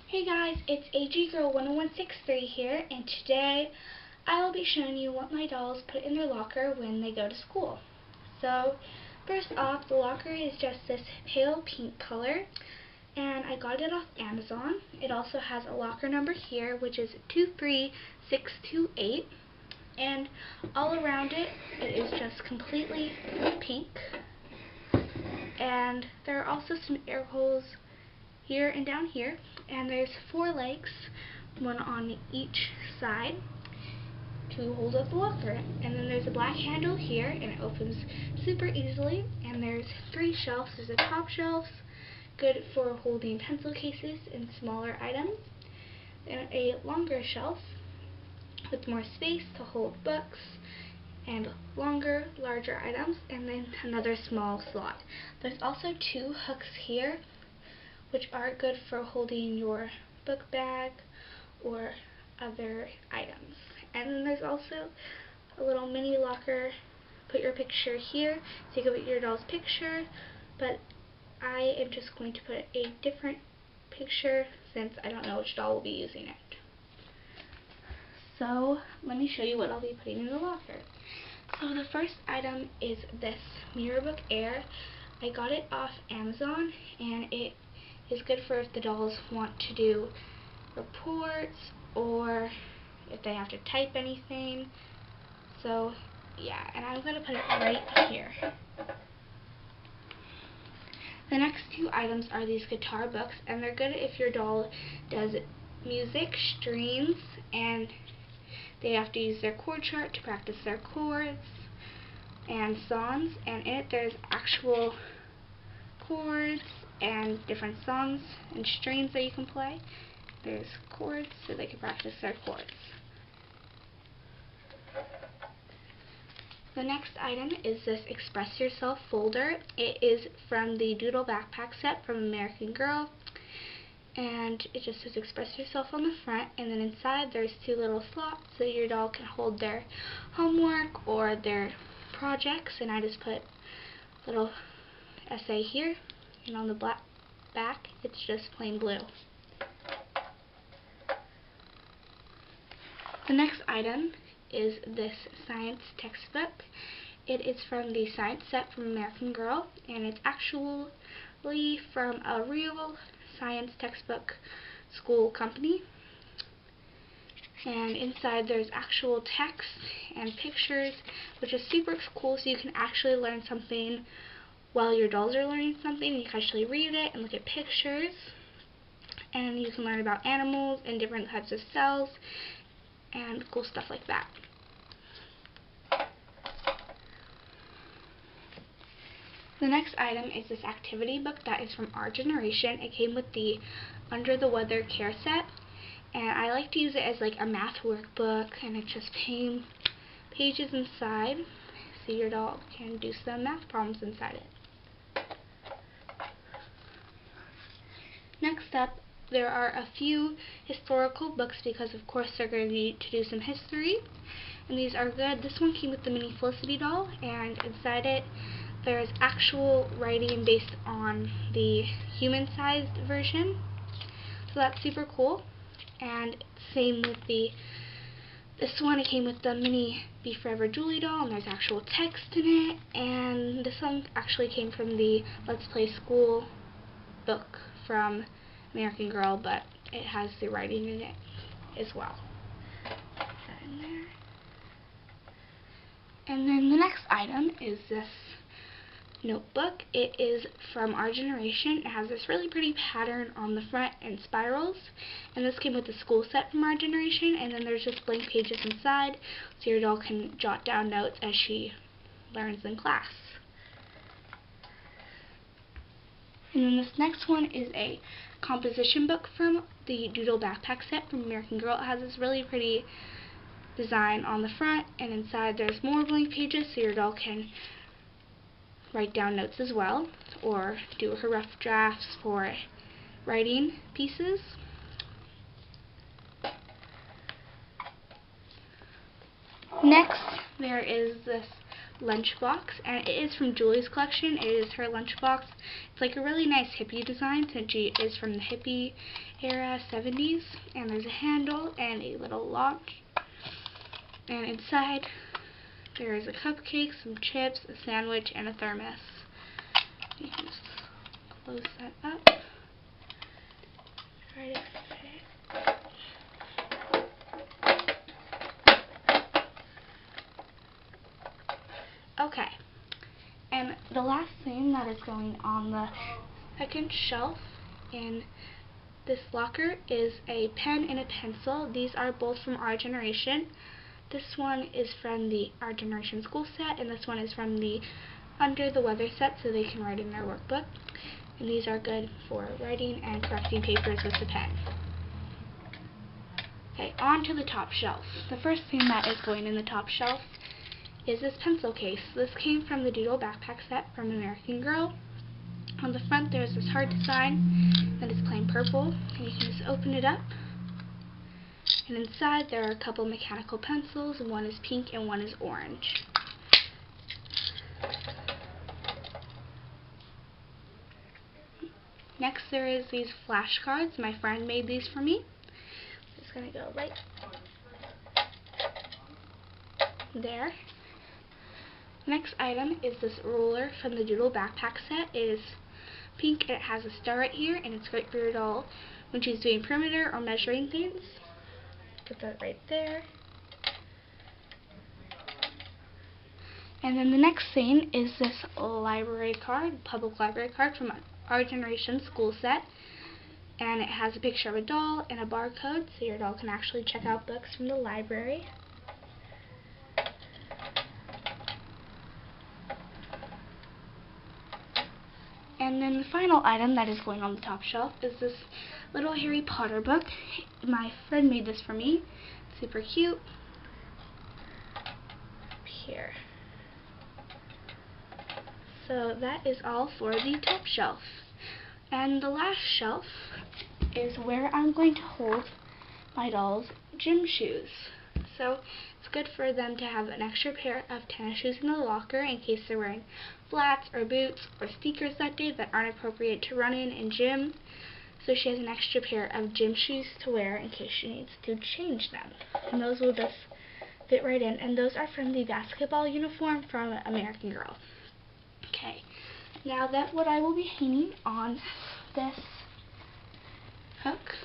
Hey guys, it's AG Girl 10163 here, and today I will be showing you what my dolls put in their locker when they go to school. So, first off, the locker is just this pale pink color, and I got it off Amazon. It also has a locker number here, which is 23628, and all around it, it is just completely pink. And there are also some air holes here and down here, and there's 4 legs, one on each side, to hold up the locker. And then there's a black handle here, and it opens super easily. And there's 3 shelves. There's a top shelf, good for holding pencil cases and smaller items, and a longer shelf with more space to hold books and larger items, and then another small slot. There's also 2 hooks here, which are good for holding your book bag or other items. And then there's also a little mini locker. Put your picture here, so you can put your doll's picture, but I am just going to put a different picture since I don't know which doll will be using it. So let me show you what I'll be putting in the locker. So the first item is this Mirrorbook Air. I got it off Amazon, and it is good for if the dolls want to do reports or if they have to type anything. So yeah, and I'm going to put it right here. The next 2 items are these guitar books, and they're good if your doll does music, strings, and they have to use their chord chart to practice their chords and songs. And in it there's actual chords and different songs and strings that you can play. There's chords so they can practice their chords. The next item is this Express Yourself folder. It is from the Doodle Backpack set from American Girl, and it just says Express Yourself on the front, and then inside there's 2 little slots so your doll can hold their homework or their projects. And I just put a little essay here, and on the back it's just plain blue. The next item is this science textbook. It is from the science set from American Girl, and it's actually from a real science textbook school company. And inside there's actual text and pictures, which is super cool, so you can actually learn something while your dolls are learning something. You can actually read it and look at pictures, and you can learn about animals and different types of cells and cool stuff like that. The next item is this activity book that is from Our Generation. It came with the Under the Weather care set, and I like to use it as like a math workbook, and it's just pages inside so your doll can do some math problems inside it. Next up, there are a few historical books because of course they're going to need to do some history, and these are good. This one came with the mini Felicity doll, and inside it there's actual writing based on the human-sized version, so that's super cool. And same with this one. It came with the mini Be Forever Julie doll, and there's actual text in it. And this one actually came from the Let's Play School book from American Girl, but it has the writing in it as well. Put that in there. And then the next item is this notebook. It is from Our Generation. It has this really pretty pattern on the front and spirals, and this came with the school set from Our Generation. And then there's just blank pages inside so your doll can jot down notes as she learns in class. And then this next one is a composition book from the Doodle Backpack set from American Girl. It has this really pretty design on the front, and inside there's more blank pages so your doll can write down notes as well, or do her rough drafts for writing pieces. Next, there is this lunchbox, and it is from Julie's collection. It is her lunchbox. It's like a really nice hippie design since she is from the hippie era, 70s. And there's a handle and a little lock. And inside there is a cupcake, some chips, a sandwich, and a thermos. You can just close that up. Try to fit. Okay, and the last thing that is going on the second shelf in this locker is a pen and a pencil. These are both from Our Generation. This one is from the Our Generation school set, and this one is from the Under the Weather set, so they can write in their workbook. And these are good for writing and correcting papers with the pen. Okay, on to the top shelf. The first thing that is going in the top shelf is this pencil case. This came from the Doodle backpack set from American Girl. On the front there is this heart design that is plain purple, and you can just open it up. And inside there are a couple mechanical pencils. One is pink and one is orange. Next there is these flashcards. My friend made these for me. Just gonna go right there. Next item is this ruler from the Doodle backpack set. It is pink and it has a star right here, and it's great for your doll when she's doing perimeter or measuring things. Put that right there. And then the next thing is this library card, public library card from Our Generation school set. And it has a picture of a doll and a barcode, so your doll can actually check out books from the library. And then the final item that is going on the top shelf is this little Harry Potter book. My friend made this for me. Super cute. Up here. So that is all for the top shelf. And the last shelf is where I'm going to hold my doll's gym shoes. So it's good for them to have an extra pair of tennis shoes in the locker in case they're wearing flats or boots or sneakers that day that aren't appropriate to run in gym. So she has an extra pair of gym shoes to wear in case she needs to change them. And those will just fit right in. And those are from the basketball uniform from American Girl. Okay, now that's what I will be hanging on this hook.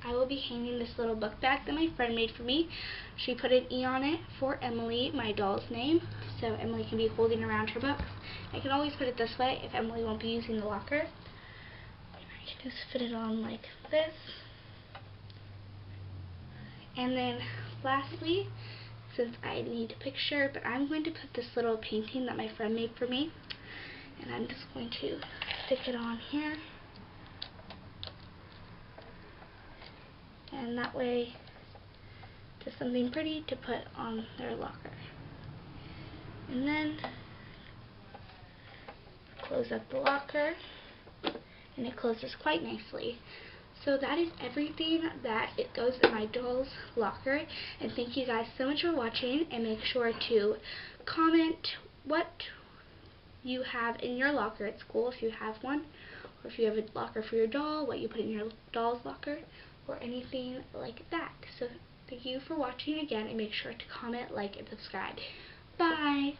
I will be hanging this little book bag that my friend made for me. She put an E on it for Emily, my doll's name, so Emily can be holding around her books. I can always put it this way if Emily won't be using the locker. I can just fit it on like this. And then lastly, since I need a picture, but I'm going to put this little painting that my friend made for me, and I'm just going to stick it on here. And that way, just something pretty to put on their locker. And then, close up the locker, and it closes quite nicely. So that is everything that it goes in my doll's locker. And thank you guys so much for watching, and make sure to comment what you have in your locker at school if you have one, or if you have a locker for your doll, what you put in your doll's locker, or anything like that. So thank you for watching again, and make sure to comment, like, and subscribe. Bye!